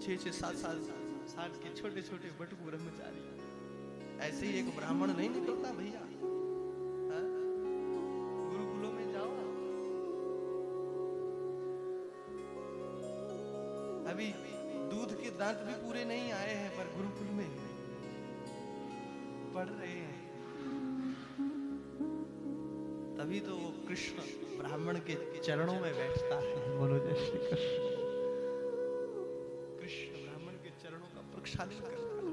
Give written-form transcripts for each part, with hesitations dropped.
6-6, 7-7 साल के छोटे छोटे बटुक ब्रह्मचारी, ऐसे ही एक ब्राह्मण नहीं निकलता भैया। गुरुकुलों में जाओ, अभी दूध के दांत भी पूरे नहीं आए हैं पर गुरुकुल में पढ़ रहे हैं। तभी तो वो कृष्ण ब्राह्मण के चरणों में बैठता है। बोलो जय श्री कृष्ण। कृष्ण ब्राह्मण के चरणों का प्रक्षालन करता है।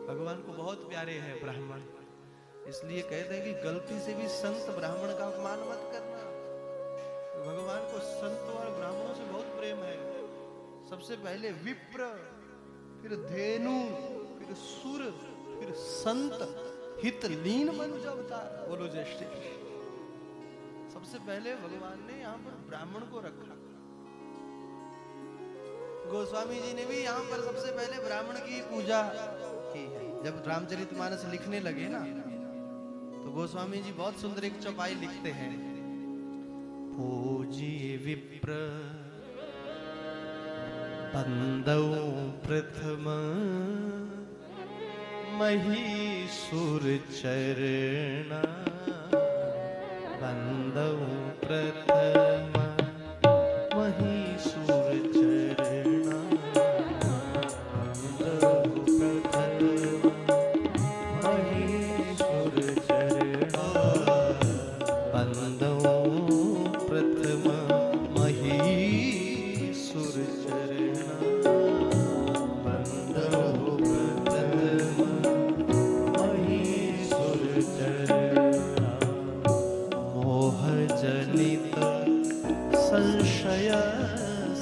भगवान को बहुत प्यारे हैं ब्राह्मण, इसलिए कहते हैं कि गलती से भी संत ब्राह्मण का अपमान मत करना। भगवान को संत और ब्राह्मणों से बहुत प्रेम है। सबसे पहले विप्र, फिर धेनु, फिर सुर, फिर संत, हित लीन मनुज अवतार। बोलो जय श्री कृष्ण। सबसे पहले भगवान ने यहाँ पर ब्राह्मण को रखा। गोस्वामी जी ने भी यहाँ पर सबसे पहले ब्राह्मण की पूजा की है। जब रामचरितमानस लिखने लगे ना, तो गोस्वामी जी बहुत सुंदर एक चौपाई लिखते हैं। पूजिए विप्र बंदौ प्रथम महीसुर चरणा। बंदौ प्रथम महीसुर चरणा। बंदौ प्रथम महीसुर चरणा। बंदौ प्रथम महीसुर चरणा। बंदौ जनित संशय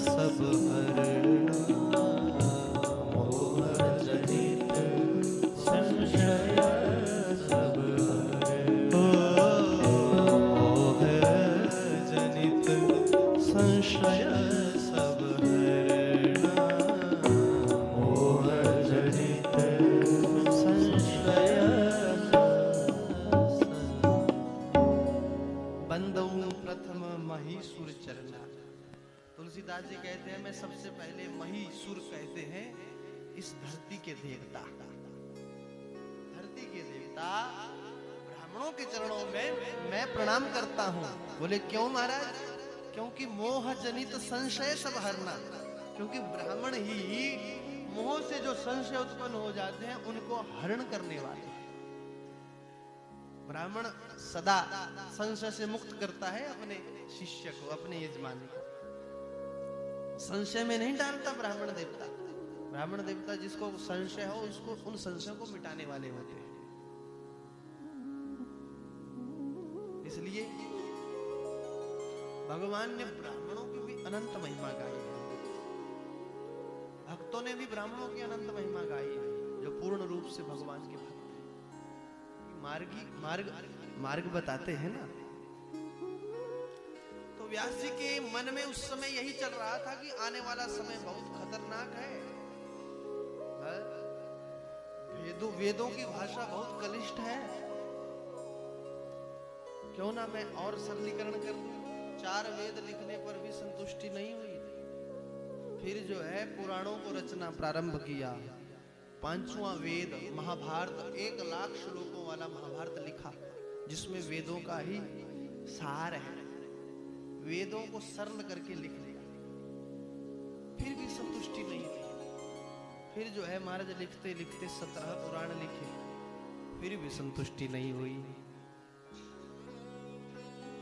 सब हरणा। मोह जनित संशय सब हरणा। मोह जनित संशय सब हरणा। मोह जनित संशय। बंदौ प्रथम महीसुर चरणा। तुलसीदास जी कहते हैं मैं सबसे पहले महीसुर कहते हैं इस धरती के देवता। धरती के देवता ब्राह्मणों के चरणों में मैं प्रणाम करता हूँ। बोले क्यों महाराज? क्योंकि मोह जनित संशय सब हरना। क्योंकि ब्राह्मण ही मोह से जो संशय उत्पन्न हो जाते हैं उनको हरण करने वाले। ब्राह्मण सदा संशय से मुक्त करता है अपने शिष्य को, अपने यजमान को। संशय में नहीं डालता ब्राह्मण देवता। ब्राह्मण देवता जिसको संशय हो उसको उन संशय को मिटाने वाले होते हैं। इसलिए भगवान ने ब्राह्मणों की भी अनंत महिमा गाई है। भक्तों ने भी ब्राह्मणों की अनंत महिमा गाई है, जो पूर्ण रूप से भगवान के भक्त मार्ग बताते हैं ना। तो व्यास जी के मन में उस समय यही चल रहा था कि आने वाला समय बहुत खतरनाक है। वेदों की भाषा बहुत कलिष्ठ है। क्यों ना मैं और सरलीकरण कर दूं। 4 वेद लिखने पर भी संतुष्टि नहीं हुई। फिर जो है पुराणों को रचना प्रारंभ किया। 5वां वेद महाभारत, 1 लाख श्लोकों वाला महाभारत लिखा, जिसमें वेदों का ही सार है। वेदों को सरल करके लिख दिया। फिर भी संतुष्टि नहीं थी। फिर जो है महाराज लिखते लिखते 17 पुराण लिखे, फिर भी संतुष्टि नहीं हुई।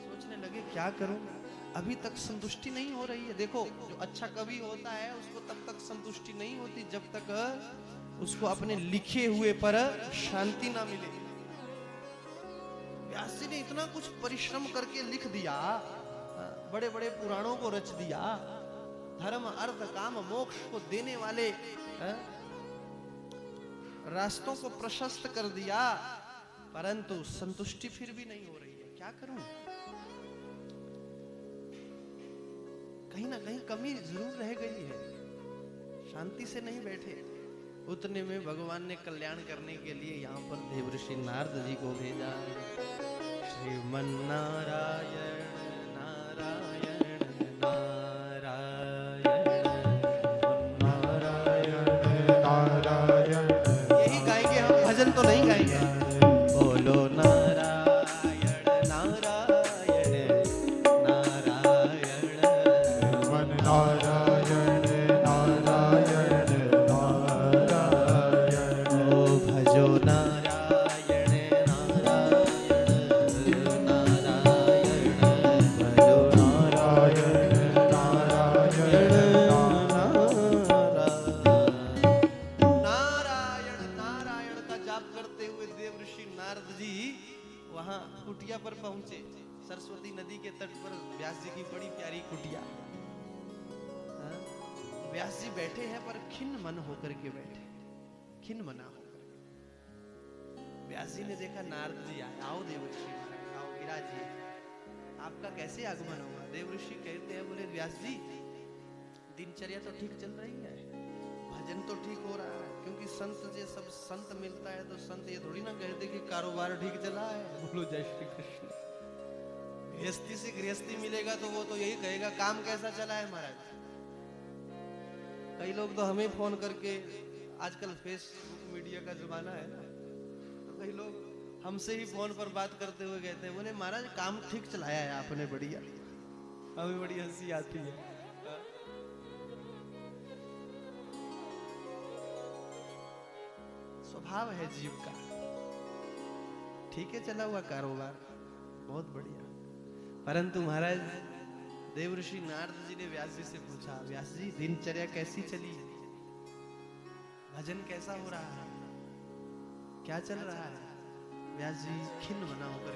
सोचने लगे क्या करूं, अभी तक संतुष्टि नहीं हो रही है। देखो जो अच्छा कवि होता है उसको तब तक संतुष्टि नहीं होती जब तक उसको अपने लिखे हुए पर शांति ना मिले। व्यास जी ने इतना कुछ परिश्रम करके लिख दिया, बड़े बड़े पुराणों को रच दिया, धर्म अर्थ काम मोक्ष को देने वाले रास्तों को प्रशस्त कर दिया, परंतु संतुष्टि फिर भी नहीं हो रही है। क्या करूं? कहीं ना कहीं कमी जरूर रह गई है, शांति से नहीं बैठे। उतने में भगवान ने कल्याण करने के लिए यहाँ पर देवर्षि नारद जी को भेजा। श्रीमन्नारायण नारायण नारायण नारायण नारायण नारायण। ओ भजो नारायण नारायण नारायण भजो नारायण नारायण नारायण नारायण का जाप करते हुए देव ऋषि नारद जी वहां कुटिया पर पहुंचे। सरस्वती नदी के तट पर व्यास जी की बड़ी प्यारी कुटिया। हाँ? व्यास जी बैठे हैं पर खिन्न मन होकर के बैठे, खिन्न मना होकर के। व्यास जी ने देखा नारद जी आए। आओ देव ऋषि, आओ विराजिए, आपका कैसे आगमन हुआ? देव ऋषि कहते हैं, बोले व्यास जी दिनचर्या तो ठीक चल रही है, भजन तो ठीक हो रहा है, क्योंकि संत जे सब संत मिलता है तो संत ये थोड़ी ना कहते कि कारोबार ठीक चला है। बोलो जय श्री कृष्ण। गृहस्थी से गृहस्थी मिलेगा तो वो तो यही कहेगा काम कैसा चला है महाराज। कई लोग तो हमें फोन करके, आजकल फेसबुक मीडिया का जमाना है ना, तो कई लोग हमसे ही फोन पर बात करते हुए कहते हैं, बोले महाराज काम ठीक चलाया है आपने, बढ़िया। हमें बड़ी हंसी आती है। स्वभाव है जीव का। ठीक है चला हुआ कारोबार, बहुत बढ़िया। परंतु महाराज देव ऋषि नारद जी ने व्यास जी से पूछा, व्यास जी दिनचर्या कैसी चली, भजन कैसा हो रहा है, क्या चल रहा है? व्यास जी खिन्न मना होकर